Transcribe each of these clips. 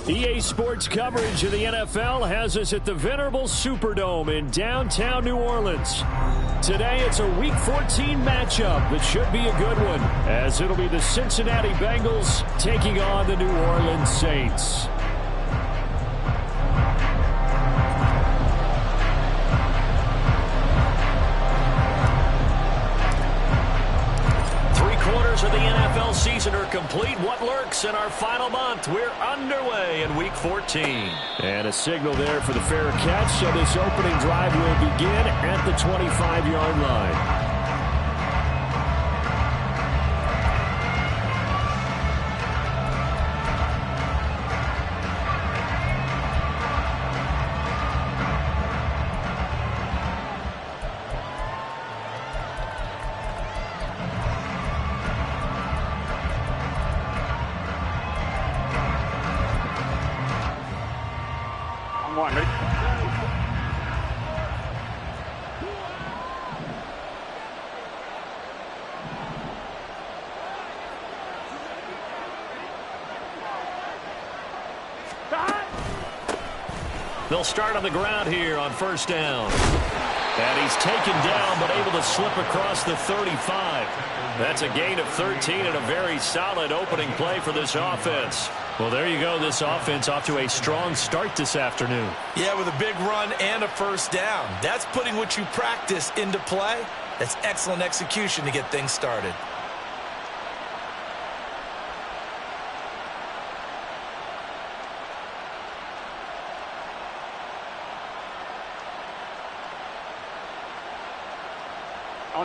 EA Sports coverage of the NFL has us at the venerable Superdome in downtown New Orleans. Today, it's a Week 14 matchup that should be a good one, as it'll be the Cincinnati Bengals taking on the New Orleans Saints. Of the NFL season are complete. What lurks in our final month? We're underway in Week 14. And a signal there for the fair catch, so this opening drive will begin at the 25-yard line. They'll start on the ground here on first down. And he's taken down, but able to slip across the 35. That's a gain of 13 and a very solid opening play for this offense. Well, there you go. This offense off to a strong start this afternoon. Yeah, with a big run and a first down. That's putting what you practice into play. That's excellent execution to get things started.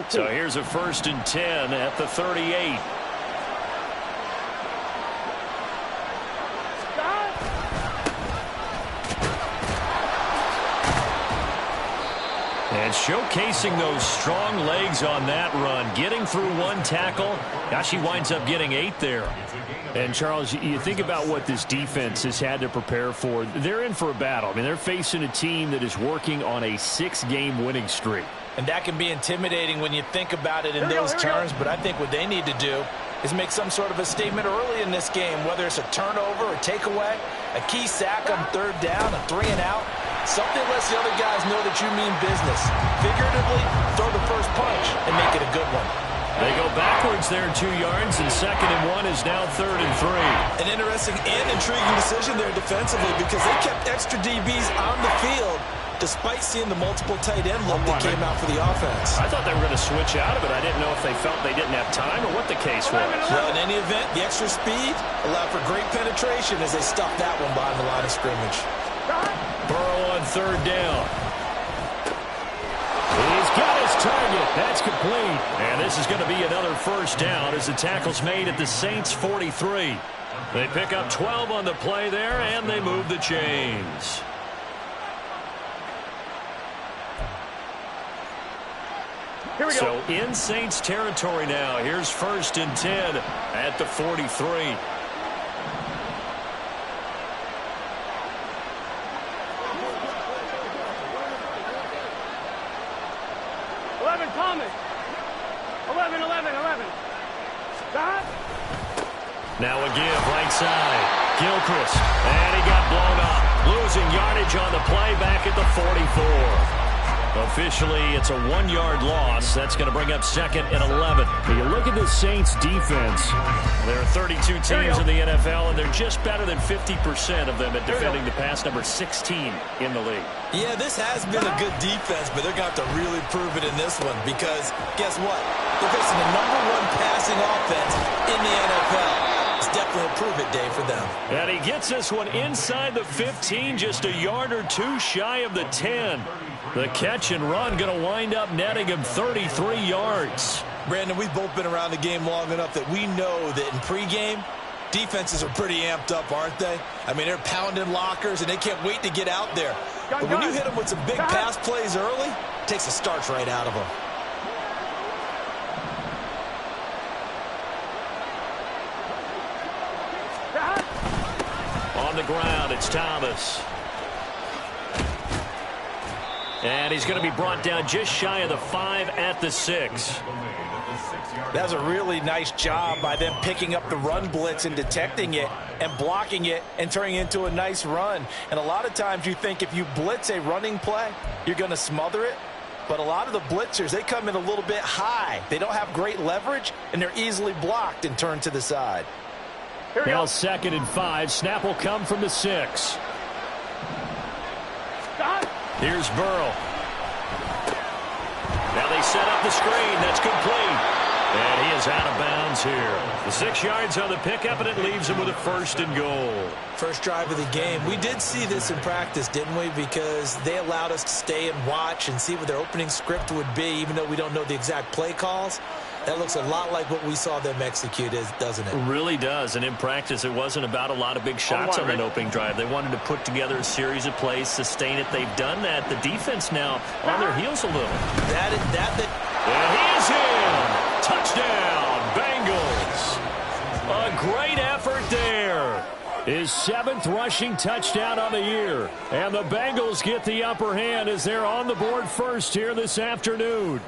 So here's a 1st and 10 at the 38. And showcasing those strong legs on that run. Getting through one tackle. Gosh, he winds up getting 8 there. And, Charles, you think about what this defense has had to prepare for. They're in for a battle. I mean, they're facing a team that is working on a 6-game winning streak. And that can be intimidating when you think about it in those terms. But I think what they need to do is make some sort of a statement early in this game, whether it's a turnover or takeaway, a key sack on 3rd down, a 3-and-out. Something lets the other guys know that you mean business. Figuratively, throw the first punch and make it a good one. They go backwards there 2 yards, and 2nd and 1 is now 3rd and 3. An interesting and intriguing decision there defensively because they kept extra DBs on the field despite seeing the multiple tight end look that came out for the offense. I thought they were going to switch out of it. I didn't know if they felt they didn't have time or what the case was. Well, in any event, the extra speed allowed for great penetration as they stuffed that one behind the line of scrimmage. Burrow on 3rd down. He's got his target. That's complete. And this is going to be another first down as the tackle's made at the Saints' 43. They pick up 12 on the play there, and they move the chains. Here we go. So in Saints territory now. Here's 1st and 10 at the 43. 11 Thomas. 11. Now a give right side. Gilchrist. And he got blown up. Losing yardage on the play back at the 44. Officially, it's a 1-yard loss. That's going to bring up 2nd and 11. You look at the Saints defense. There are 32 teams in the NFL, and they're just better than 50% of them at defending the pass, number 16 in the league. Yeah, this has been a good defense, but they're going to have to really prove it in this one because guess what? They're facing the #1 passing offense in the NFL. It's definitely a prove-it day for them. And he gets this one inside the 15, just a yard or 2 shy of the 10. The catch and run going to wind up netting him 33 yards. Brandon, we've both been around the game long enough that we know that in pregame, defenses are pretty amped up, aren't they? I mean, they're pounding lockers, and they can't wait to get out there. But when you hit them with some big pass plays early, it takes the starch right out of them. On the ground, it's Thomas. And he's going to be brought down just shy of the 5 at the 6. That was a really nice job by them picking up the run blitz and detecting it and blocking it and turning it into a nice run. And a lot of times you think if you blitz a running play, you're going to smother it. But a lot of the blitzers, they come in a little bit high. They don't have great leverage, and they're easily blocked and turned to the side. Now 2nd and 5. Snap will come from the 6. Here's Burrow. Now they set up the screen. That's complete. And he is out of bounds here. The 6 yards on the pickup, and it leaves him with a 1st and goal. First drive of the game. We did see this in practice, didn't we? Because they allowed us to stay and watch and see what their opening script would be, even though we don't know the exact play calls. That looks a lot like what we saw them execute, doesn't it? It really does. And in practice, it wasn't about a lot of big shots on that opening drive. They wanted to put together a series of plays, sustain it. They've done that. The defense now on their heels a little. And he is in. Touchdown, Bengals. A great effort there. His 7th rushing touchdown on the year. And the Bengals get the upper hand as they're on the board first here this afternoon.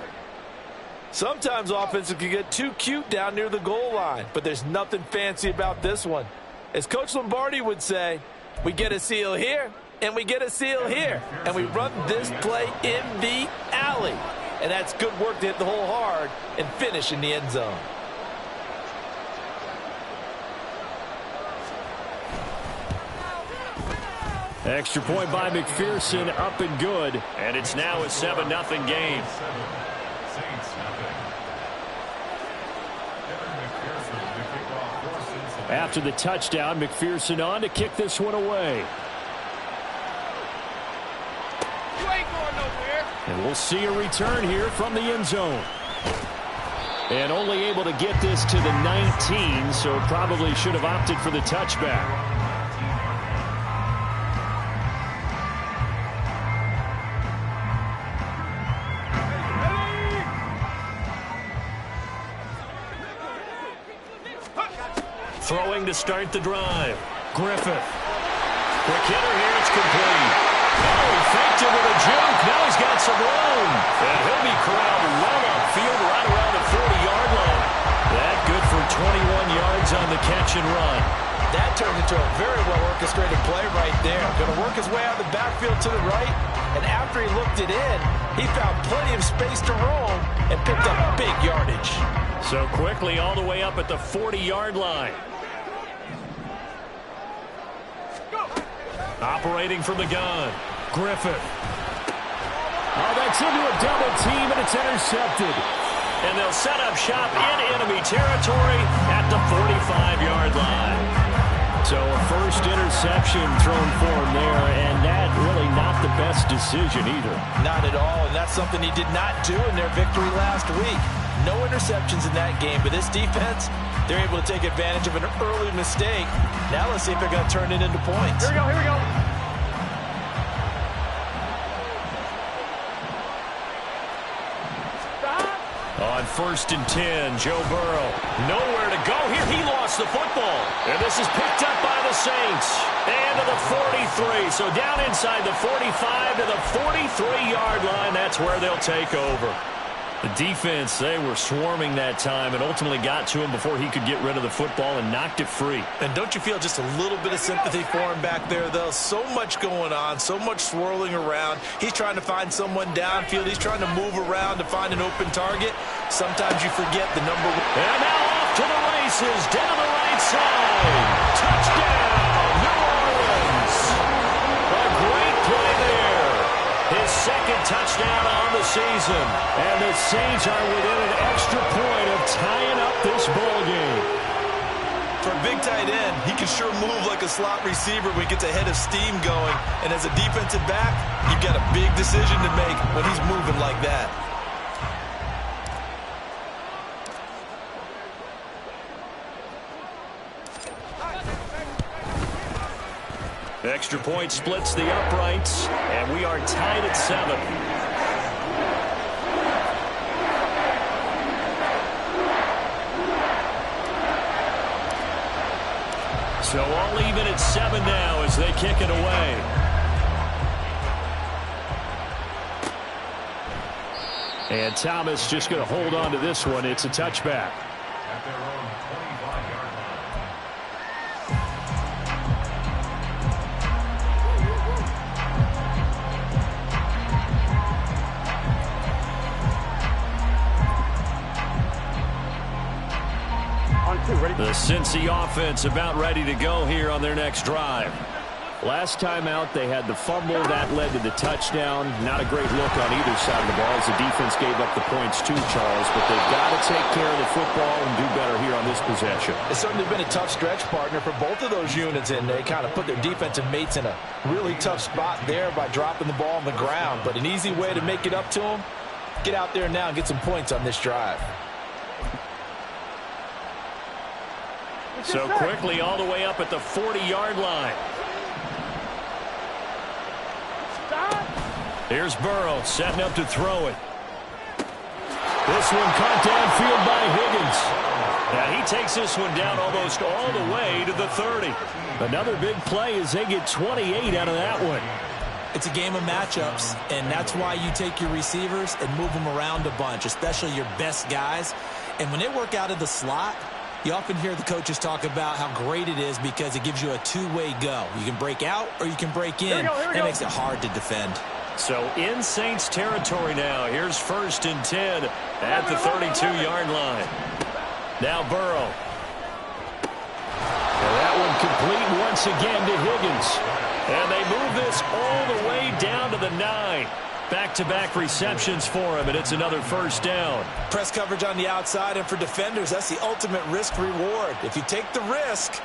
Sometimes offenses can get too cute down near the goal line, but there's nothing fancy about this one. As Coach Lombardi would say, we get a seal here, and we get a seal here, and we run this play in the alley. And that's good work to hit the hole hard and finish in the end zone. Extra point by McPherson, up and good. And it's now a 7-0 game. After the touchdown, McPherson on to kick this one away. And we'll see a return here from the end zone. And only able to get this to the 19, so probably should have opted for the touchback. Throwing to start the drive. Griffith. Quick hitter here. It's complete. Oh, he faked it with a juke. Now he's got some room. And he'll be corralled well upfield right around the 40-yard line. That good for 21 yards on the catch and run. That turned into a very well-orchestrated play right there. Going to work his way out of the backfield to the right. And after he looked it in, he found plenty of space to roam and picked up big yardage. So quickly all the way up at the 40-yard line. Operating from the gun. Griffith. Oh, that's into a double team, and it's intercepted. And they'll set up shop in enemy territory at the 45-yard line. So a first interception thrown for him there, and that really not the best decision either. Not at all, and that's something he did not do in their victory last week. No interceptions in that game, but this defense, they're able to take advantage of an early mistake. Now let's see if they're going to turn it into points. Here we go. On 1st and 10, Joe Burrow. Nowhere to go here. He lost the football. And this is picked up by the Saints. And to the 43. So down inside the 45 to the 43-yard line. That's where they'll take over. The defense, they were swarming that time and ultimately got to him before he could get rid of the football and knocked it free. And don't you feel just a little bit of sympathy for him back there, though? So much going on, so much swirling around. He's trying to find someone downfield. He's trying to move around to find an open target. Sometimes you forget the number one. And now off to the races, down the right side. Touchdown, New Orleans. A great play there. His 2nd touchdown on the season. And the Saints are within an extra point of tying up this ball game. For a big tight end, he can sure move like a slot receiver when he gets a head of steam going. And as a defensive back, you've got a big decision to make when he's moving like that. Extra point splits the uprights, and we are tied at 7. So all even at 7 now as they kick it away. And Thomas just going to hold on to this one. It's a touchback. At their own 25-yard line. On 2, ready? The Cincy offense about ready to go here on their next drive. Last time out, they had the fumble. That led to the touchdown. Not a great look on either side of the ball as the defense gave up the points too, Charles. But they've got to take care of the football and do better here on this possession. It's certainly been a tough stretch, partner, for both of those units, and they kind of put their defensive mates in a really tough spot there by dropping the ball on the ground. But an easy way to make it up to them, get out there now and get some points on this drive. So quickly all the way up at the 40-yard line. Here's Burrow setting up to throw it. This one caught downfield by Higgins. Now he takes this one down almost all the way to the 30. Another big play as they get 28 out of that one. It's a game of matchups, and that's why you take your receivers and move them around a bunch, especially your best guys. And when they work out of the slot, you often hear the coaches talk about how great it is because it gives you a two-way go. You can break out or you can break in. That makes it hard to defend. So in Saints territory now. Here's 1st and 10 at the 32-yard line. Now Burrow. And that one complete once again to Higgins. And they move this all the way down to the 9. Back-to-back receptions for him, and it's another 1st down. Press coverage on the outside, and for defenders, that's the ultimate risk-reward. If you take the risk,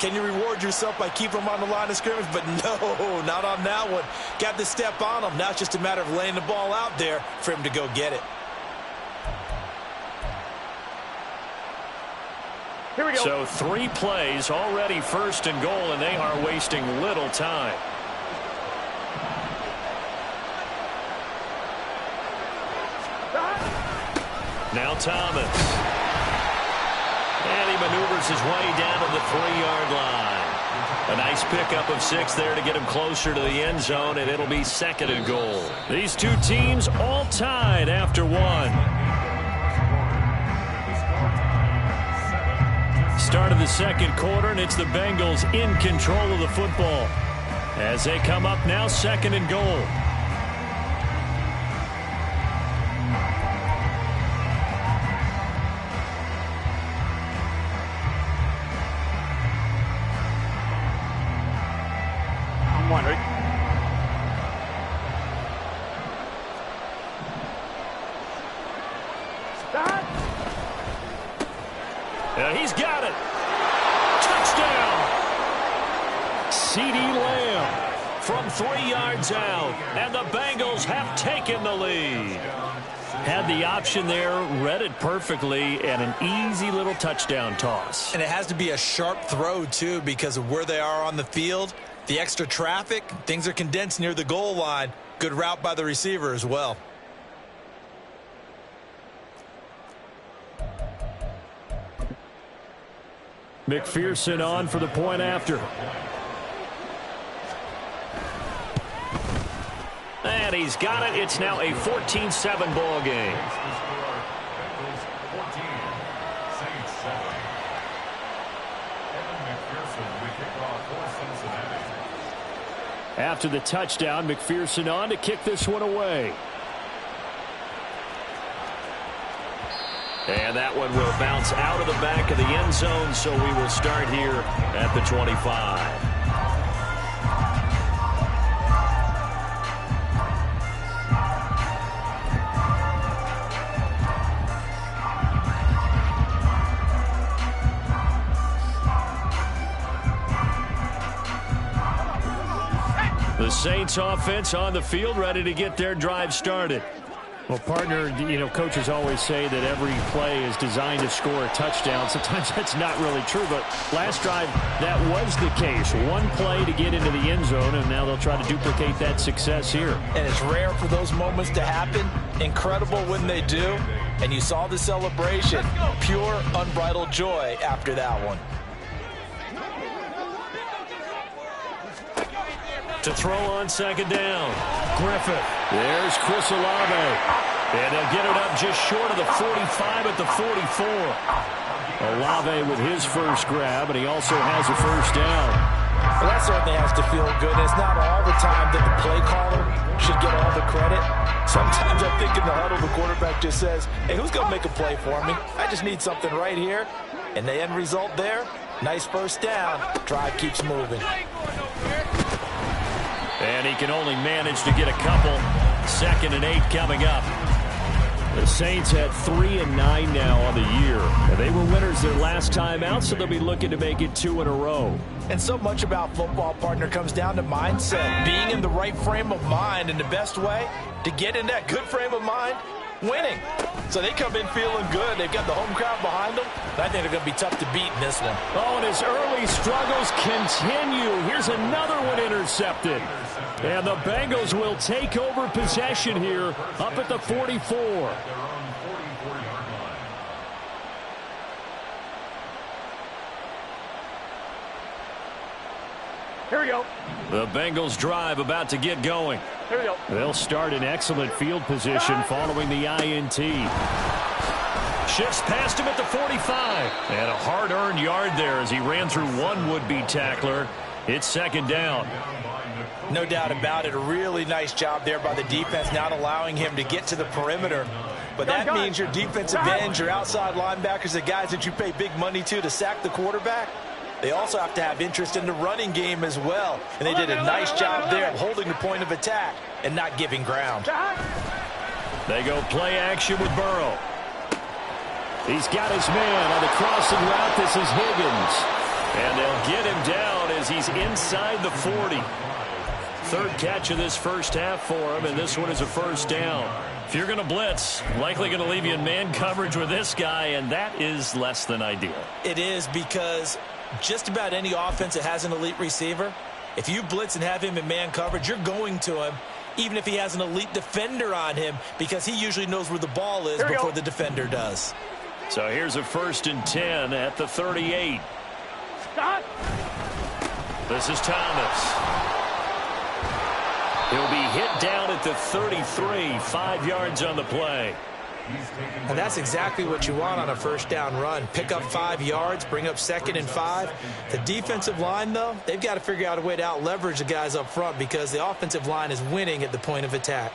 can you reward yourself by keeping them on the line of scrimmage? But no, not on that one. Got to step on them. Now it's just a matter of laying the ball out there for him to go get it. Here we go. So 3 plays, already 1st and goal, and they are wasting little time. Now Thomas. And he maneuvers his way down to the 3-yard line. A nice pickup of 6 there to get him closer to the end zone, and it'll be 2nd and goal. These two teams all tied after 1. Start of the 2nd quarter, and it's the Bengals in control of the football. As they come up now, 2nd and goal. One, ready? Stop. He's got it. Touchdown. CeeDee Lamb from 3 yards out. And the Bengals have taken the lead. Had the option there, read it perfectly, and an easy little touchdown toss. And it has to be a sharp throw, too, because of where they are on the field. The extra traffic, things are condensed near the goal line. Good route by the receiver as well. McPherson on for the point after. And he's got it. It's now a 14-7 ball game. After the touchdown, McPherson on to kick this one away. And that one will bounce out of the back of the end zone, so we will start here at the 25. The Saints offense on the field, ready to get their drive started. Well, partner, coaches always say that every play is designed to score a touchdown. Sometimes that's not really true, but last drive, that was the case. One play to get into the end zone, and now they'll try to duplicate that success here. And it's rare for those moments to happen. Incredible when they do. And you saw the celebration. Pure, unbridled joy after that one. To throw on 2nd down. Griffith. There's Chris Olave. And they'll get it up just short of the 45 at the 44. Olave with his first grab, and he also has a first down. Well, that certainly has to feel good. And it's not all the time that the play caller should get all the credit. Sometimes I think in the huddle, the quarterback just says, hey, who's going to make a play for me? I just need something right here. And the end result there, nice first down. Drive keeps moving. And he can only manage to get a couple. 2nd and 8 coming up. The Saints had 3-9 now on the year. And they were winners their last time out, so they'll be looking to make it 2 in a row. And so much about football, partner, comes down to mindset. Being in the right frame of mind, and the best way to get in that good frame of mind, winning. So they come in feeling good. They've got the home crowd behind them. I think they're going to be tough to beat in this one. Oh, and his early struggles continue. Here's another one intercepted. And the Bengals will take over possession here up at the 44. Here we go. The Bengals drive about to get going. Here we go. They'll start in excellent field position following the INT. Shifts past him at the 45. And a hard-earned yard there as he ran through one would-be tackler. It's 2nd down. No doubt about it. A really nice job there by the defense, not allowing him to get to the perimeter. But that means your defensive ends, your outside linebackers, the guys that you pay big money to sack the quarterback, they also have to have interest in the running game as well. And they did a nice job there of holding the point of attack and not giving ground. They go play action with Burrow. He's got his man on the crossing route. This is Higgins. And they'll get him down as he's inside the 40. 3rd catch of this first half for him, and this one is a first down. If you're going to blitz, likely going to leave you in man coverage with this guy, and that is less than ideal. It is, because just about any offense that has an elite receiver, if you blitz and have him in man coverage, you're going to him, even if he has an elite defender on him, because he usually knows where the ball is before the defender does. So here's a 1st and 10 at the 38. Stop. This is Thomas. He'll be hit down at the 33, 5 yards on the play. And that's exactly what you want on a first down run. Pick up 5 yards, bring up 2nd and 5. The defensive line, though, they've got to figure out a way to out-leverage the guys up front because the offensive line is winning at the point of attack.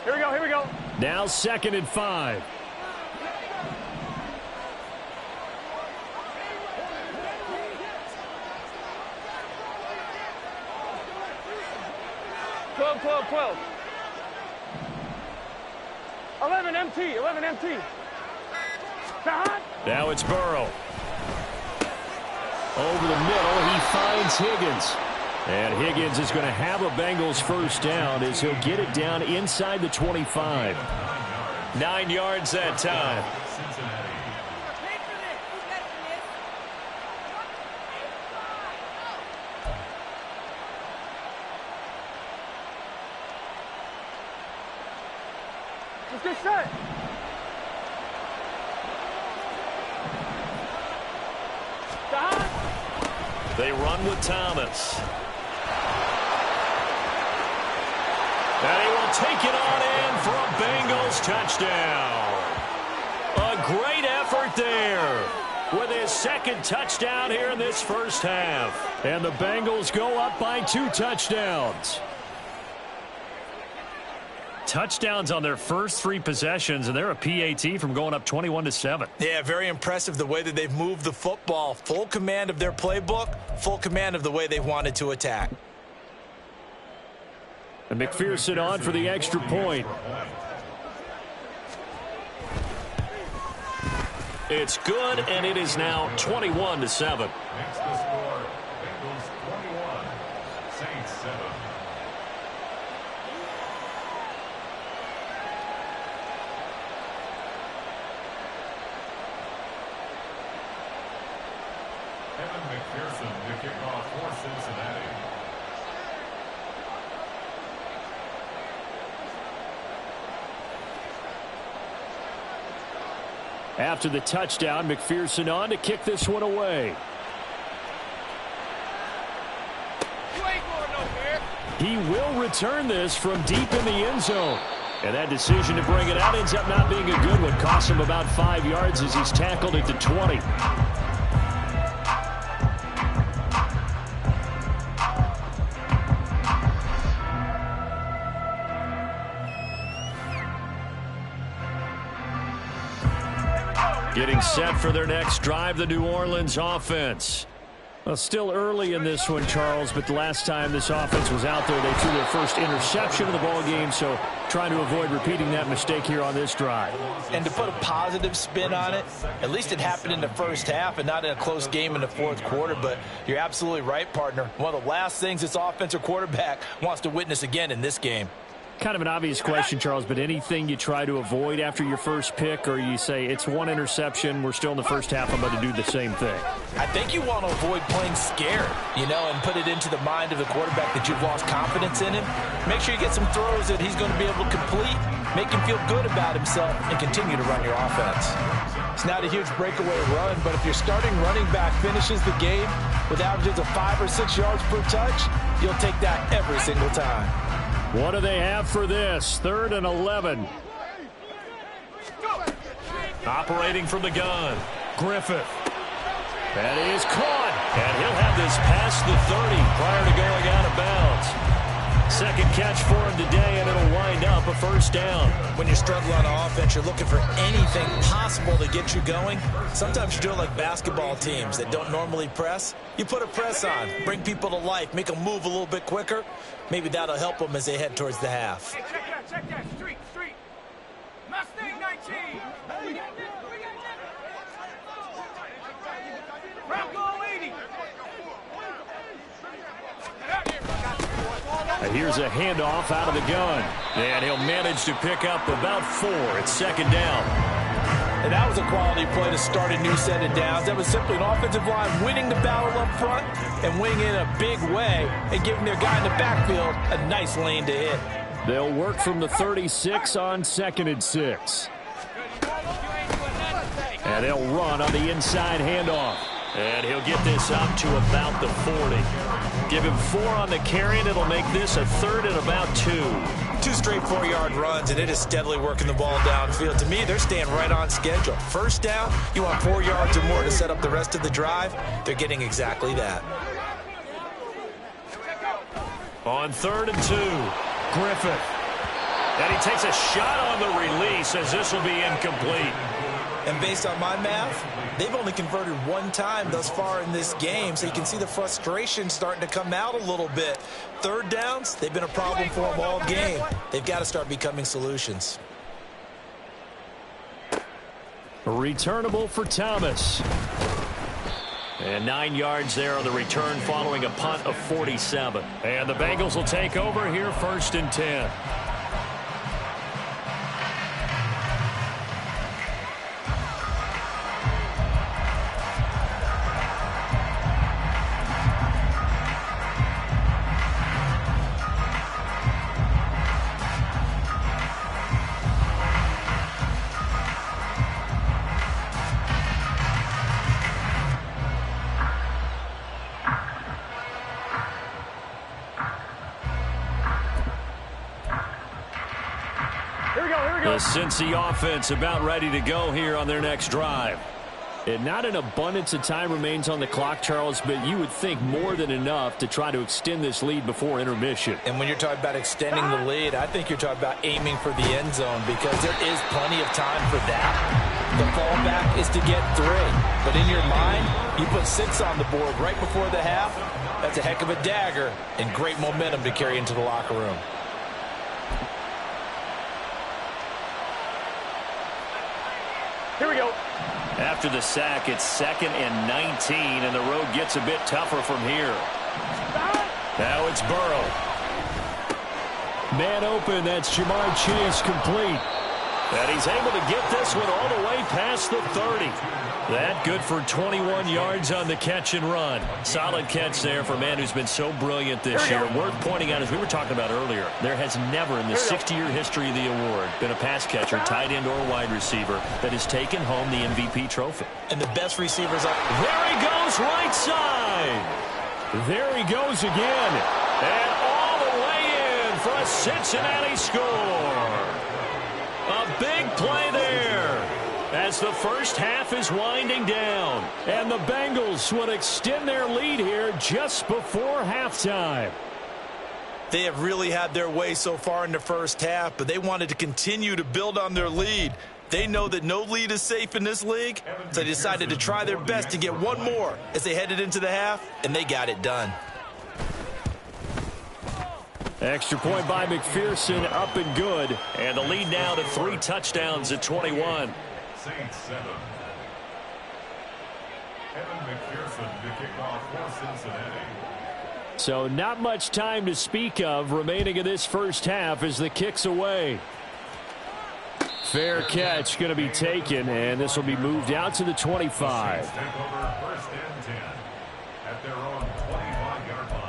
Here we go, here we go. Now 2nd and 5. Twelve. 11 MT. Stop. Now it's Burrow. Over the middle, he finds Higgins. And Higgins is going to have a Bengals first down as he'll get it down inside the 25. 9 yards that time. Let's get set. Stop. They run with Thomas. And he will take it on in for a Bengals touchdown. A great effort there with his 2nd touchdown here in this first half. And the Bengals go up by 2 touchdowns. Touchdowns on their first 3 possessions, and they're a PAT from going up 21-7. Yeah, very impressive the way that they've moved the football. Full command of their playbook, full command of the way they've wanted to attack. And McPherson on for the extra point. It's good, and it is now 21-7. Makes the score. Bengals 21, Saints 7. McPherson to kick off for Cincinnati. After the touchdown, McPherson on to kick this one away. You ain't going nowhere. He will return this from deep in the end zone. And that decision to bring it out ends up not being a good one. Costs him about 5 yards as he's tackled at the 20. Getting set for their next drive, the New Orleans offense. Well, still early in this one, Charles, but the last time this offense was out there, they threw their first interception of the ball game, so trying to avoid repeating that mistake here on this drive. And to put a positive spin on it, at least it happened in the first half and not in a close game in the fourth quarter, but you're absolutely right, partner. One of the last things this offensive quarterback wants to witness again in this game. Kind of an obvious question, Charles, but anything you try to avoid after your first pick, or you say it's one interception, we're still in the first half, I'm going to do the same thing? I think you want to avoid playing scared, and put it into the mind of the quarterback that you've lost confidence in him. Make sure you get some throws that he's going to be able to complete, make him feel good about himself, and continue to run your offense. It's not a huge breakaway run, but if your starting running back finishes the game with averages of 5 or 6 yards per touch, you'll take that every single time. What do they have for this? 3rd and 11. Operating from the gun. Griffith. That is caught. And he'll have this past the 30 prior to going out of bounds. Second catch for him today, and it'll wind up a first down. When you're struggling on offense, you're looking for anything possible to get you going. Sometimes you do it like basketball teams that don't normally press. You put a press on, bring people to life, make them move a little bit quicker. Maybe that'll help them as they head towards the half. Hey, check that. Street. Mustang 19. Bronco 80. Here's a handoff out of the gun. And he'll manage to pick up about 4. It's second down. And that was a quality play to start a new set of downs. That was simply an offensive line winning the battle up front and winning in a big way and giving their guy in the backfield a nice lane to hit. They'll work from the 36 on 2nd and 6. And they'll run on the inside handoff. And he'll get this out to about the 40. Give him 4 on the carry, and it'll make this a 3rd and about 2. 2 straight 4-yard runs, and it is steadily working the ball downfield. To me, they're staying right on schedule. First down, you want 4 yards or more to set up the rest of the drive. They're getting exactly that. On 3rd and 2, Griffith. And he takes a shot on the release as this will be incomplete. And based on my math, they've only converted 1 time thus far in this game, so you can see the frustration starting to come out a little bit. 3rd downs, they've been a problem for them all game. They've got to start becoming solutions. Returnable for Thomas. And 9 yards there on the return following a punt of 47. And the Bengals will take over here 1st and 10. The Cincy offense about ready to go here on their next drive. And not an abundance of time remains on the clock, Charles, but you would think more than enough to try to extend this lead before intermission. And when you're talking about extending the lead, I think you're talking about aiming for the end zone because there is plenty of time for that. The fallback is to get 3. But in your mind, you put 6 on the board right before the half. That's a heck of a dagger and great momentum to carry into the locker room. Here we go. After the sack, it's 2nd and 19, and the road gets a bit tougher from here. Now it's Burrow. Man open, that's Jamar Chase complete. And he's able to get this one all the way past the 30. That good for 21 yards on the catch and run. Solid catch there for a man who's been so brilliant this year. Worth pointing out, as we were talking about earlier, there has never in the 60-year history of the award been a pass catcher, tight end, or wide receiver that has taken home the MVP trophy. And the best receivers are... There he goes, right side. There he goes again. And all the way in for a Cincinnati score. play there as the first half is winding down. And the Bengals would extend their lead here just before halftime. They have really had their way so far in the first half, but they wanted to continue to build on their lead. They know that no lead is safe in this league, so they decided to try their best to get one more as they headed into the half, and they got it done. Extra point by McPherson, up and good. And the lead now to 3 touchdowns at 21. Saints 7. Evan McPherson to kick off for Cincinnati. So not much time to speak of remaining in this first half as the kick's away. Fair catch going to be taken, and this will be moved out to the 25. Take over first and 10 at their own 25-yard line.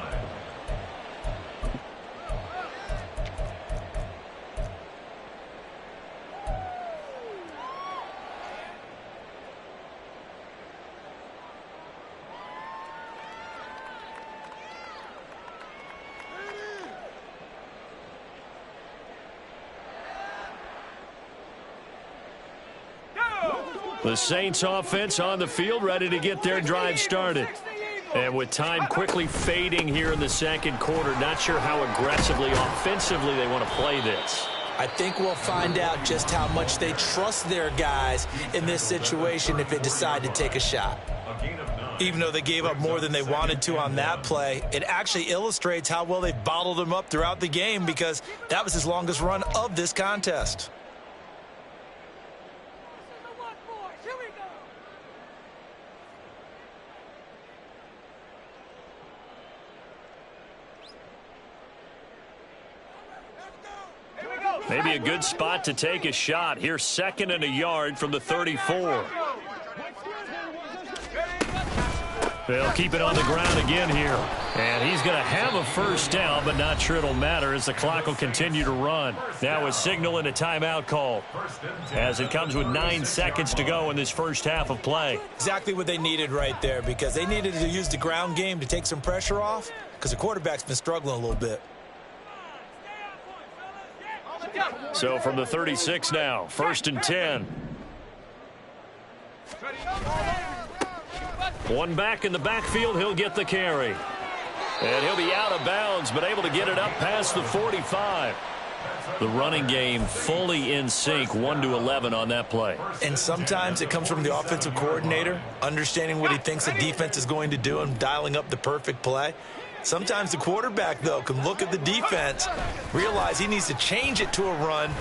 The Saints offense on the field, ready to get their drive started. And with time quickly fading here in the second quarter, not sure how aggressively, offensively they want to play this. I think we'll find out just how much they trust their guys in this situation if they decide to take a shot. Even though they gave up more than they wanted to on that play, it actually illustrates how well they've bottled them up throughout the game because that was his longest run of this contest. Maybe a good spot to take a shot. Here, 2nd and a yard from the 34. They'll keep it on the ground again here. And he's going to have a first down, but not sure it'll matter as the clock will continue to run. Now a signal and a timeout call as it comes with 9 seconds to go in this first half of play. Exactly what they needed right there because they needed to use the ground game to take some pressure off because the quarterback's been struggling a little bit. So from the 36 now, 1st and 10. One back in the backfield, he'll get the carry. And he'll be out of bounds, but able to get it up past the 45. The running game fully in sync, 1-11 on that play. And sometimes it comes from the offensive coordinator, understanding what he thinks the defense is going to do and dialing up the perfect play. Sometimes the quarterback, though, can look at the defense, realize he needs to change it to a run,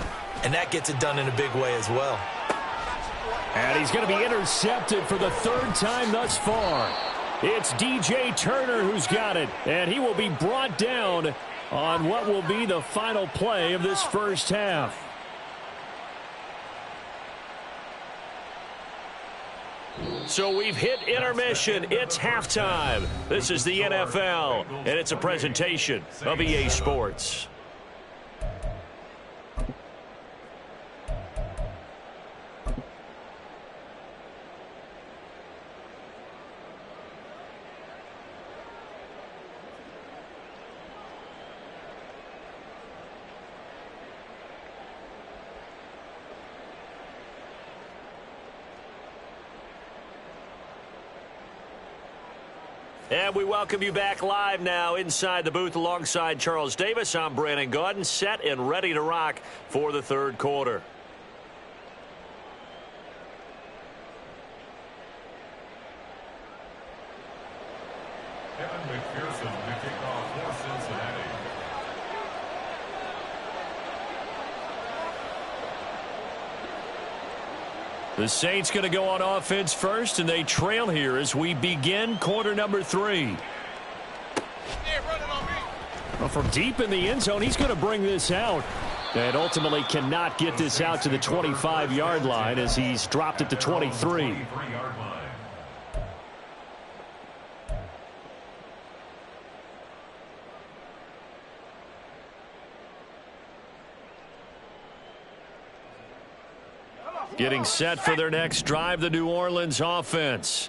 and that gets it done in a big way as well. And he's going to be intercepted for the 3rd time thus far. It's DJ Turner who's got it, and he will be brought down on what will be the final play of this first half. So we've hit intermission. It's halftime. This is the NFL, and it's a presentation of EA Sports. And we welcome you back live now inside the booth alongside Charles Davis. I'm Brandon Gaudin, set and ready to rock for the 3rd quarter. Evan McPherson to kick off for Cincinnati. The Saints going to go on offense first, and they trail here as we begin quarter number 3. Well, from deep in the end zone, he's going to bring this out. And ultimately cannot get this out to the 25-yard line as he's dropped it to 23. Getting set for their next drive, the New Orleans offense.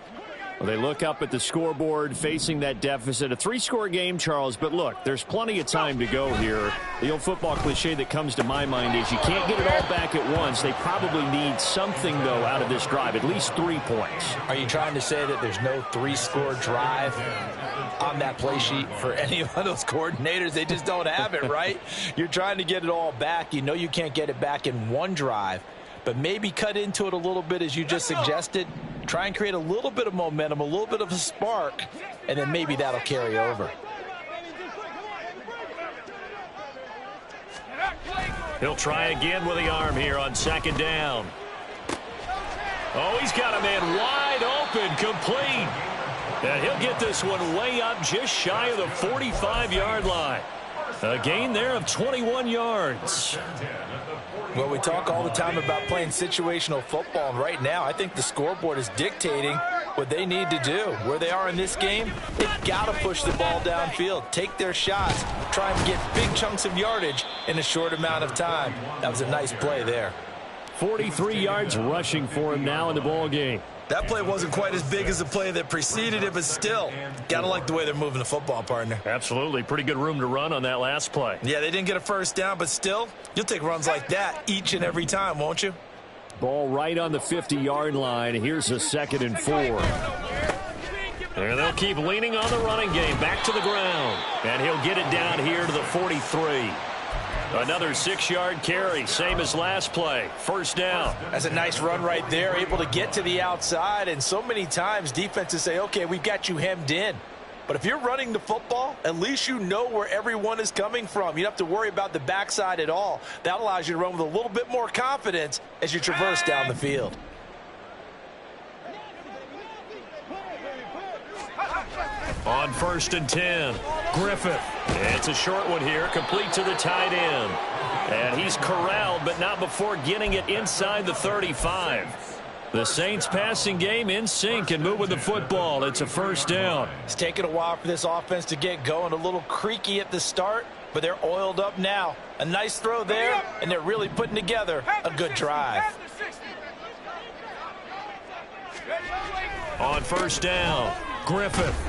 Well, they look up at the scoreboard facing that deficit. A 3-score game, Charles, but look, there's plenty of time to go here. The old football cliche that comes to my mind is you can't get it all back at once. They probably need something, though, out of this drive, at least 3 points. Are you trying to say that there's no 3-score drive on that play sheet for any of those coordinators? They just don't have it, right? You're trying to get it all back. You know you can't get it back in one drive, but maybe cut into it a little bit as you just suggested. Try and create a little bit of momentum, a little bit of a spark, and then maybe that'll carry over. He'll try again with the arm here on 2nd down. Oh, he's got a man wide open, complete. And he'll get this one way up just shy of the 45-yard line. A gain there of 21 yards. Well, we talk all the time about playing situational football, and right now I think the scoreboard is dictating what they need to do. Where they are in this game, they've got to push the ball downfield, take their shots, try and get big chunks of yardage in a short amount of time. That was a nice play there. 43 yards rushing for him now in the ball game. That play wasn't quite as big as the play that preceded it, but still, got to like the way they're moving the football, partner. Absolutely. Pretty good room to run on that last play. Yeah, they didn't get a first down, but still, you'll take runs like that each and every time, won't you? Ball right on the 50-yard line. Here's a 2nd and 4. And they'll keep leaning on the running game. Back to the ground. And he'll get it down here to the 43. Another 6-yard carry, same as last play. 1st down. That's a nice run right there, able to get to the outside. And so many times defenses say, okay, we've got you hemmed in. But if you're running the football, at least you know where everyone is coming from. You don't have to worry about the backside at all. That allows you to run with a little bit more confidence as you traverse down the field. On 1st and 10, Griffith. It's a short one here, complete to the tight end. And he's corralled, but not before getting it inside the 35. The Saints passing game in sync and moving the football. It's a 1st down. It's taken a while for this offense to get going. A little creaky at the start, but they're oiled up now. A nice throw there, and they're really putting together a good drive. On 1st down, Griffith.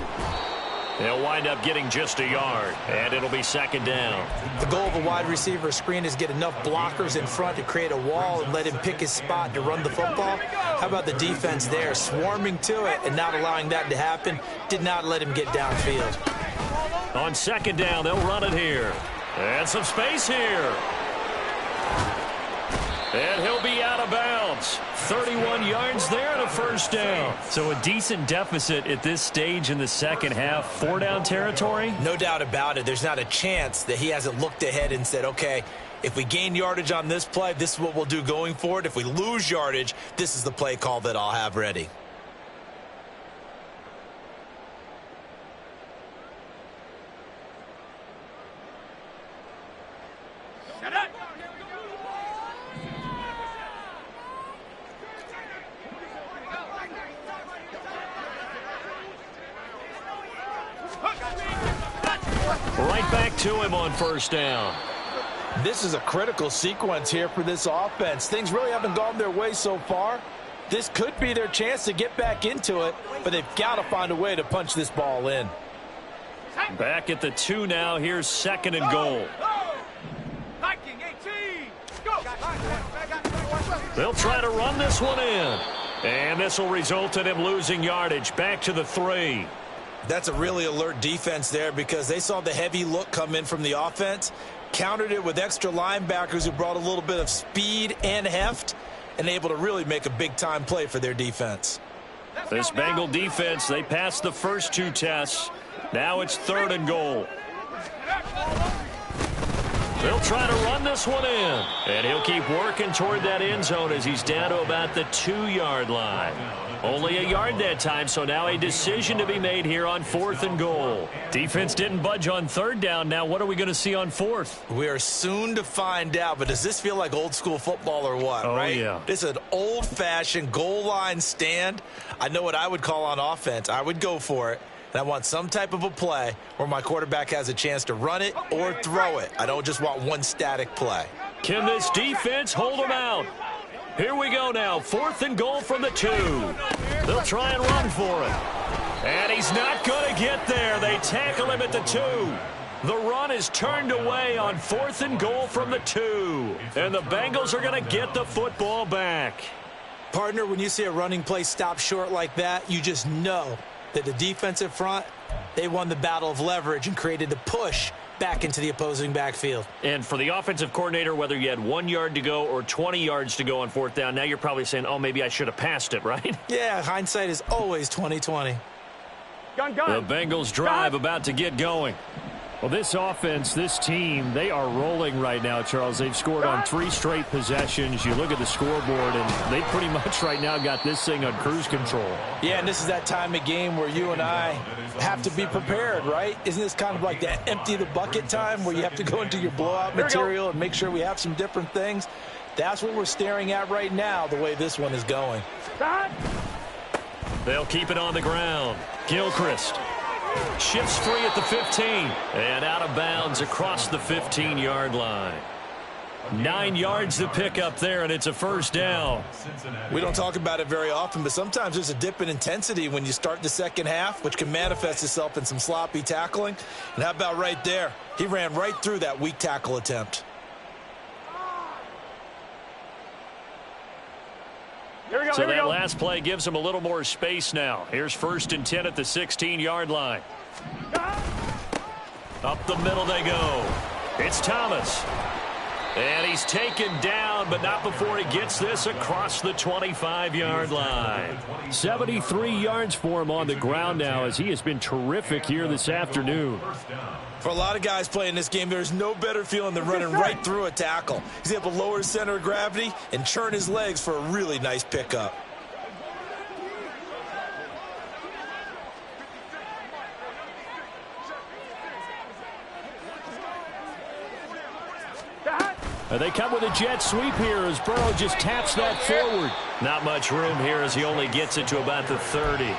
They'll wind up getting just a yard, and it'll be 2nd down. The goal of a wide receiver screen is get enough blockers in front to create a wall and let him pick his spot to run the football. How about the defense there, swarming to it and not allowing that to happen? Did not let him get downfield. On 2nd down, they'll run it here. And some space here. And he'll be out of bounds. 31 yards there and a 1st down. So a decent deficit at this stage in the second half. 4-down territory? No doubt about it. There's not a chance that he hasn't looked ahead and said, okay, if we gain yardage on this play, this is what we'll do going forward. If we lose yardage, this is the play call that I'll have ready. Right back to him on 1st down. This is a critical sequence here for this offense. Things really haven't gone their way so far. This could be their chance to get back into it, but they've got to find a way to punch this ball in. Back at the 2 now. Here's 2nd and goal. They'll try to run this one in. And this will result in him losing yardage. Back to the 3. That's a really alert defense there because they saw the heavy look come in from the offense, countered it with extra linebackers who brought a little bit of speed and heft, and able to really make a big-time play for their defense. This Bengal defense, they passed the first 2 tests. Now it's 3rd and goal. They'll try to run this one in. And he'll keep working toward that end zone as he's down to about the 2-yard line. Only a yard that time, so now a decision to be made here on 4th and goal. Defense didn't budge on 3rd down. Now what are we going to see on 4th? We are soon to find out, but does this feel like old school football or what, right? Yeah. This is an old-fashioned goal line stand. I know what I would call on offense. I would go for it. And I want some type of a play where my quarterback has a chance to run it or throw it. I don't just want one static play. Can this defense hold them out? Here we go now. 4th and goal from the 2. They'll try and run for it. And he's not going to get there. They tackle him at the 2. The run is turned away on 4th and goal from the 2. And the Bengals are going to get the football back. Partner, when you see a running play stop short like that, you just know that the defensive front, they won the battle of leverage and created the push back into the opposing backfield. And for the offensive coordinator, whether you had 1 yard to go or 20 yards to go on 4th down, now you're probably saying, oh, maybe I should have passed it, right? Yeah, hindsight is always 20/20. Gun. The Bengals drive about to get going. Well, this offense, this team, they are rolling right now, Charles. They've scored on 3 straight possessions. You look at the scoreboard, and they pretty much right now got this thing on cruise control. Yeah, and this is that time of game where you and I have to be prepared, right? Isn't this kind of like that empty the bucket time where you have to go into your blowout material and make sure we have some different things? That's what we're staring at right now, the way this one is going. They'll keep it on the ground. Gilchrist shifts free at the 15 and out of bounds across the 15-yard line. 9 yards to pick up there, and it's a 1st down. We don't talk about it very often, but sometimes there's a dip in intensity when you start the second half, which can manifest itself in some sloppy tackling. And how about right there? He ran right through that weak tackle attempt. So that last play gives him a little more space now. Here's 1st and 10 at the 16-yard line. Up the middle they go. It's Thomas. And he's taken down, but not before he gets this across the 25-yard line. 73 yards for him on the ground now, as he has been terrific here this afternoon. For a lot of guys playing this game, there's no better feeling than running right through a tackle. He's able to lower his center of gravity and churn his legs for a really nice pickup. They come with a jet sweep here as Burrow just taps that forward. Not much room here as he only gets it to about the 30.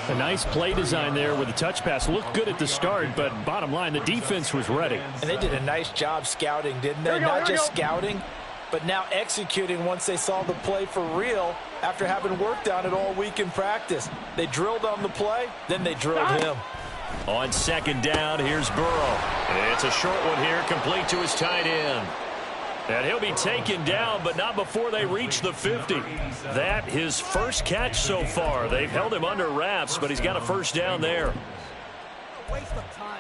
A nice play design there with a touch pass. Looked good at the start, but bottom line, the defense was ready. And they did a nice job scouting, didn't they? Not just scouting, but now executing once they saw the play for real after having worked on it all week in practice. They drilled on the play, then they drilled him. On 2nd down, here's Burrow. It's a short one here, complete to his tight end. And he'll be taken down, but not before they reach the 50. That his first catch so far. They've held him under wraps, but he's got a 1st down there. Waste of time.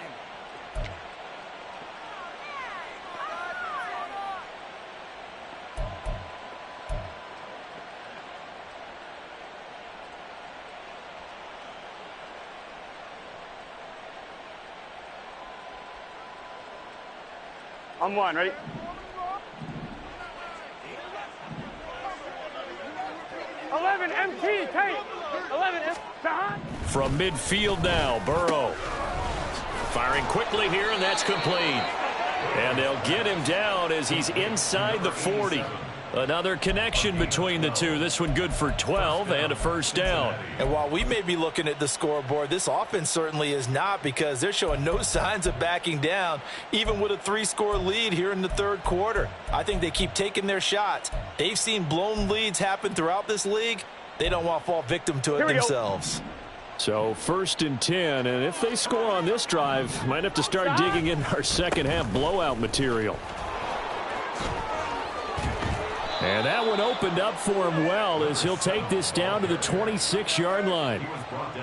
On 1, ready? MT, take 11. From midfield now, Burrow firing quickly here, and that's complete. And they'll get him down as he's inside the 40. Another connection between the two. This one good for 12 and a 1st down. And while we may be looking at the scoreboard, this offense certainly is not, because they're showing no signs of backing down, even with a 3-score lead here in the 3rd quarter. I think they keep taking their shots. They've seen blown leads happen throughout this league. They don't want to fall victim to it themselves. So 1st and 10, and if they score on this drive, might have to start digging in our second half blowout material. And that one opened up for him well as he'll take this down to the 26-yard line.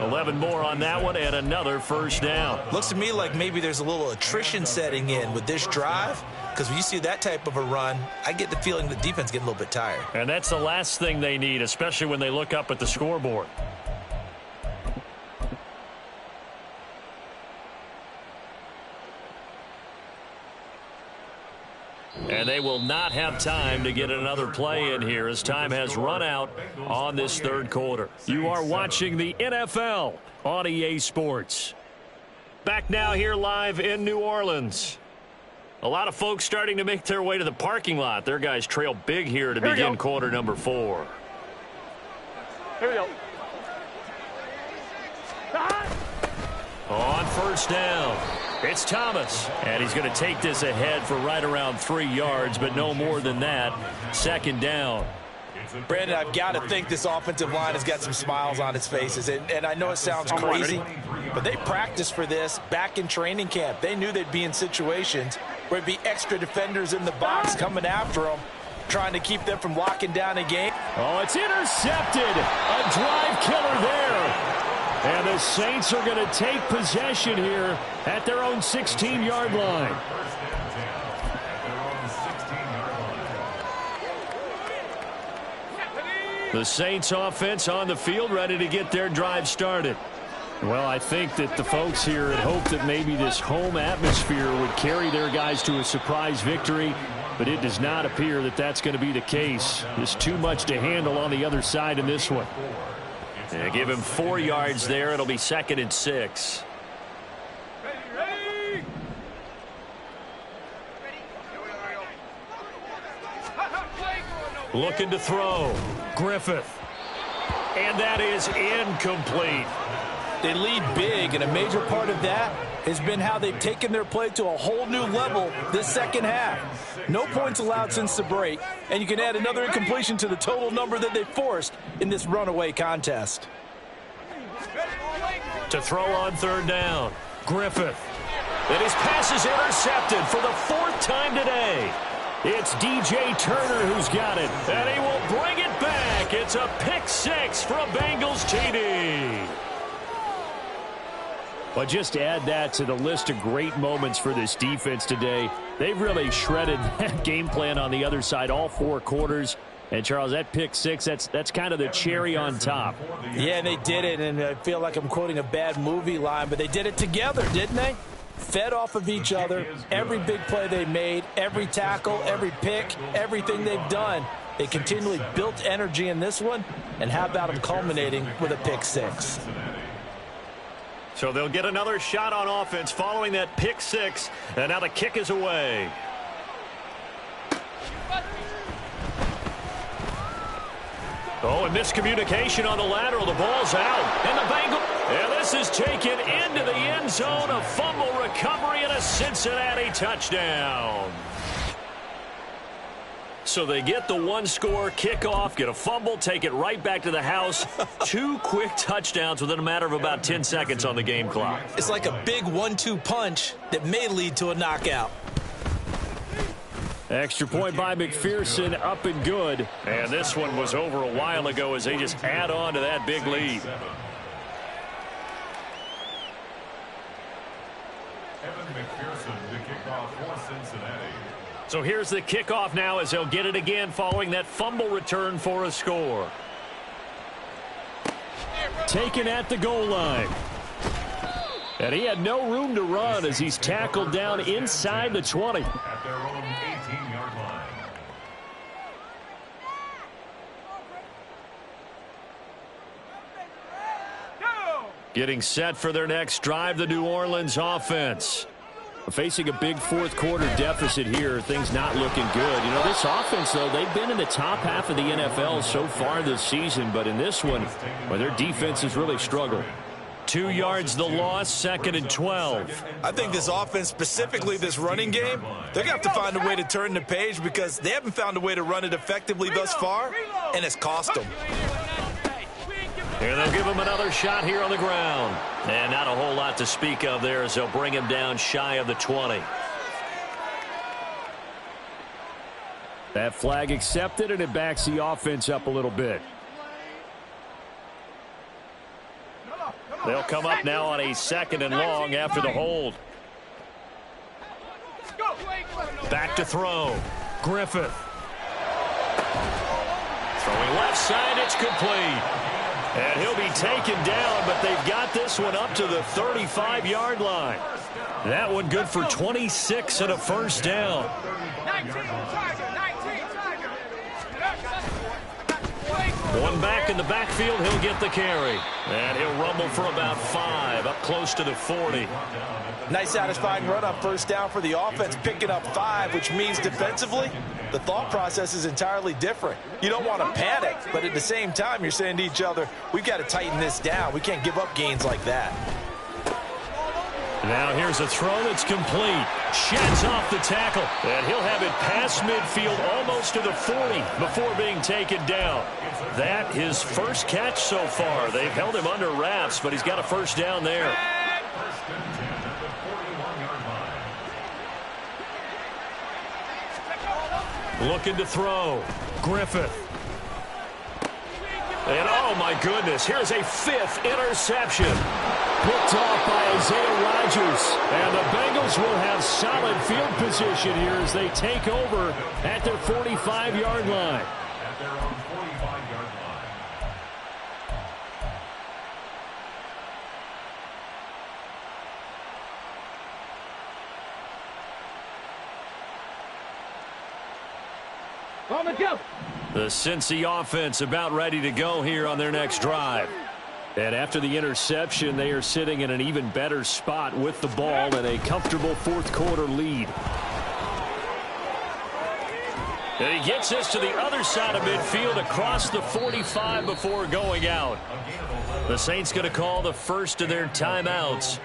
11 more on that one and another 1st down. Looks to me like maybe there's a little attrition setting in with this drive, because when you see that type of a run, I get the feeling the defense getting a little bit tired. And that's the last thing they need, especially when they look up at the scoreboard. And they will not have time to get another play in here as time has run out on this 3rd quarter. You are watching the NFL on EA Sports. Back now here live in New Orleans. A lot of folks starting to make their way to the parking lot. Their guys trail big here to begin quarter number 4. Here we go. On first down, it's Thomas. And he's going to take this ahead for right around 3 yards, but no more than that. Second down. Brandon, I've got to think this offensive line has got some smiles on its faces. And I know it sounds crazy, but they practiced for this back in training camp. They knew they'd be in situations where it'd be extra defenders in the box coming after them, trying to keep them from locking down a game. Oh, it's intercepted. A drive killer there. And the Saints are going to take possession here at their own 16-yard line. The Saints offense on the field, ready to get their drive started. Well, I think that the folks here had hoped that maybe this home atmosphere would carry their guys to a surprise victory, but it does not appear that that's going to be the case. There's too much to handle on the other side in this one. And give him 4 yards there. It'll be 2nd and 6. Ready. Looking to throw. Griffith. And that is incomplete. They lead big, and a major part of that has been how they've taken their play to a whole new level this second half. No points allowed since the break, and you can add another incompletion to the total number that they forced in this runaway contest. To throw on 3rd down. Griffith. And his pass is intercepted for the 4th time today. It's DJ Turner who's got it, and he will bring it back. It's a pick 6 for a Bengals TD. But just to add that to the list of great moments for this defense today, they've really shredded that game plan on the other side all 4 quarters. And, Charles, that pick 6, that's kind of the cherry on top. Yeah, and they did it, and I feel like I'm quoting a bad movie line, but they did it together, didn't they? Fed off of each other, every big play they made, every tackle, every pick, everything they've done. They continually built energy in this one, and how about them culminating with a pick 6? So they'll get another shot on offense following that pick 6, and now the kick is away. Oh, and miscommunication on the lateral. The ball's out, and the Bengals. And this is taken into the end zone. A fumble recovery and a Cincinnati touchdown. So they get the 1-score kickoff, get a fumble, take it right back to the house. 2 quick touchdowns within a matter of about 10 seconds on the game clock. It's like a big 1-2 punch that may lead to a knockout. Extra point by McPherson, up and good. And this one was over a while ago as they just add on to that big lead. McPherson to kick off for Cincinnati. So here's the kickoff now as they'll get it again following that fumble return for a score. Taken at the goal line. And he had no room to run as he's tackled down inside the 20. At their own 18-yard line. Getting set for their next drive, the New Orleans offense. Facing a big 4th quarter deficit here, things not looking good. You know, this offense, though, they've been in the top half of the NFL so far this season, but in this one, well, their defense has really struggled. 2 yards the loss, 2nd and 12. I think this offense, specifically this running game, they're going to have to find a way to turn the page because they haven't found a way to run it effectively thus far, and it's cost them. And they'll give him another shot here on the ground. And not a whole lot to speak of there as they'll bring him down shy of the 20. That flag accepted, and it backs the offense up a little bit. They'll come up now on a 2nd and long after the hold. Back to throw. Griffith. Throwing left side, it's complete. And he'll be taken down, but they've got this one up to the 35-yard line. That one good for 26 and a first down. One back in the backfield, he'll get the carry. And he'll rumble for about 5, up close to the 40. Nice satisfying run on first down for the offense, picking up 5, which means defensively, the thought process is entirely different. You don't want to panic, but at the same time, you're saying to each other, we've got to tighten this down. We can't give up gains like that. Now here's a throw that's complete. Sheds off the tackle. And he'll have it past midfield almost to the 40 before being taken down. That his first catch so far. They've held him under wraps, but he's got a first down there. Looking to throw. Griffith. And oh my goodness, here's a 5th interception. Picked off by Isaiah Rodgers. And the Bengals will have solid field position here as they take over at their 45-yard line. At their own 45-yard line. On the go. The Cincy offense about ready to go here on their next drive. And after the interception, they are sitting in an even better spot with the ball and a comfortable fourth-quarter lead. And he gets this to the other side of midfield across the 45 before going out. The Saints going to call the first of their timeouts.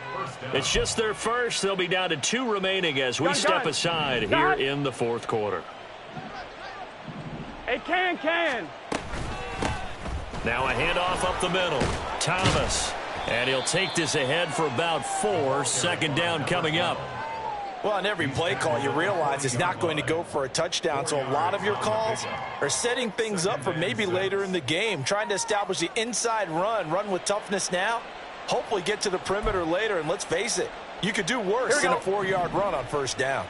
It's just their first. They'll be down to 2 remaining as we step aside here in the fourth quarter. Hey, can. Now a handoff up the middle. Thomas. And he'll take this ahead for about 4. Second down coming up. Well, on every play call, you realize it's not going to go for a touchdown, so a lot of your calls are setting things up for maybe later in the game, trying to establish the inside run with toughness now, hopefully get to the perimeter later, and let's face it, you could do worse than a 4-yard run on first down.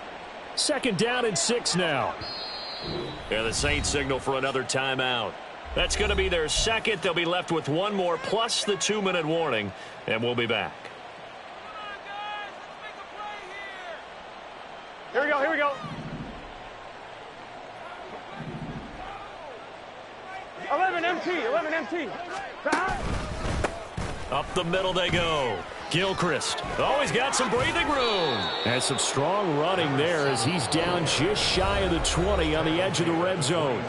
Second down and 6 now. And the Saints signal for another timeout. That's going to be their second. They'll be left with 1 more plus the 2-minute warning, and we'll be back. Here we go. 11 MT. Up the middle they go. Gilchrist. Oh, he's got some breathing room. And some strong running there as he's down just shy of the 20 on the edge of the red zone.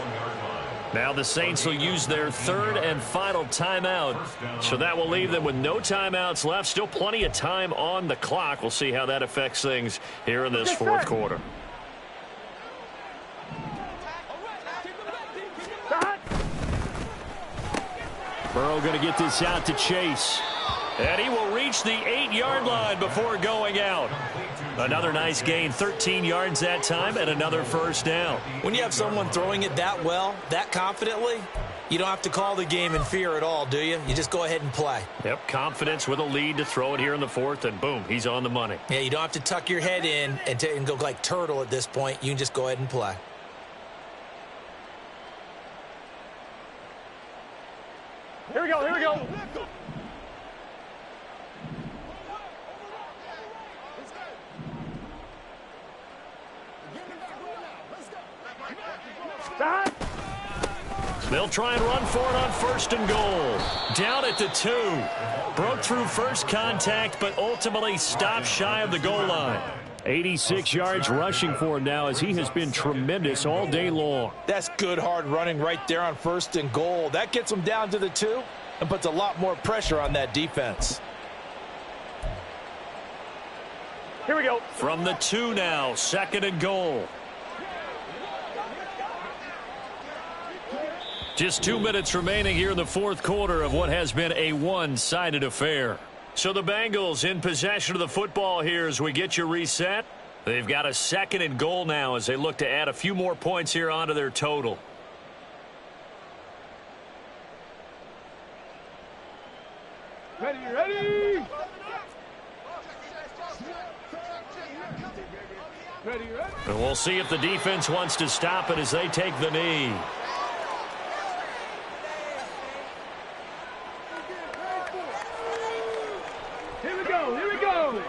Now the Saints will use their 3rd and final timeout. So that will leave them with no timeouts left. Still plenty of time on the clock. We'll see how that affects things here in this fourth quarter. Burrow going to get this out to Chase. And he will reach the 8-yard line before going out. Another nice gain, 13 yards that time, and another first down. When you have someone throwing it that well, that confidently, you don't have to call the game in fear at all, do you? You just go ahead and play. Yep, confidence with a lead to throw it here in the fourth, and boom, he's on the money. Yeah, you don't have to tuck your head in and go like turtle at this point. You can just go ahead and play. Here we go. They'll try and run for it on 1st and goal. Down at the 2. Broke through first contact, but ultimately stopped shy of the goal line. 86 yards rushing for him now as he has been tremendous all day long. That's good hard running right there on 1st and goal. That gets him down to the 2 and puts a lot more pressure on that defense. Here we go. From the 2 now, 2nd and goal. Just 2 minutes remaining here in the fourth quarter of what has been a one-sided affair. So the Bengals in possession of the football here as we get you reset. They've got a 2nd and goal now as they look to add a few more points here onto their total. Ready. And we'll see if the defense wants to stop it as they take the knee. Here we go.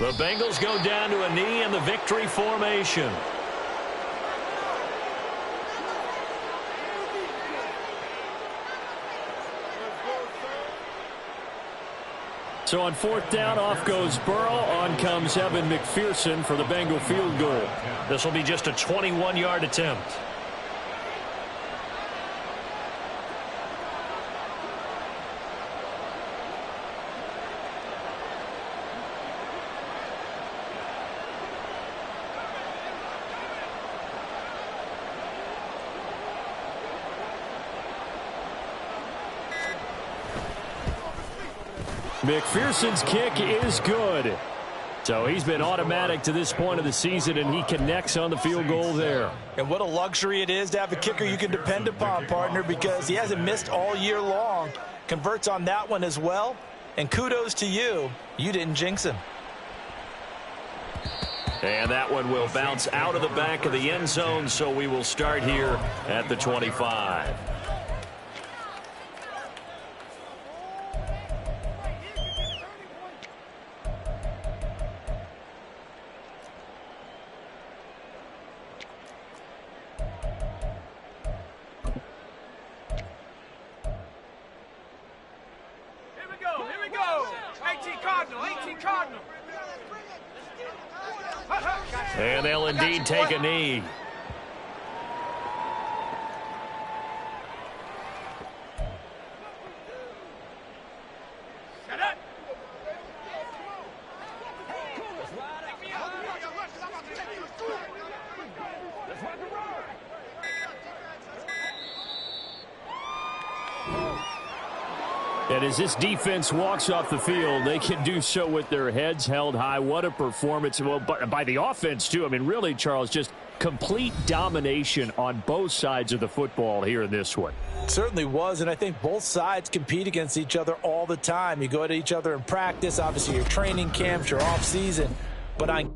The Bengals go down to a knee in the victory formation. So on 4th down, off goes Burrow. On comes Evan McPherson for the Bengal field goal. This will be just a 21-yard attempt. McPherson's kick is good. So he's been automatic to this point of the season, and he connects on the field goal there. And what a luxury it is to have a kicker you can depend upon, partner, because he hasn't missed all year long. Converts on that one as well. And kudos to you. You didn't jinx him. And that one will bounce out of the back of the end zone, so we will start here at the 25. And they'll indeed take a knee. And as this defense walks off the field, they can do so with their heads held high. What a performance. Well, by the offense, too. I mean, really, Charles, just complete domination on both sides of the football here in this one. Certainly was, and I think both sides compete against each other all the time. You go to each other in practice, obviously your training camps, your off season, but on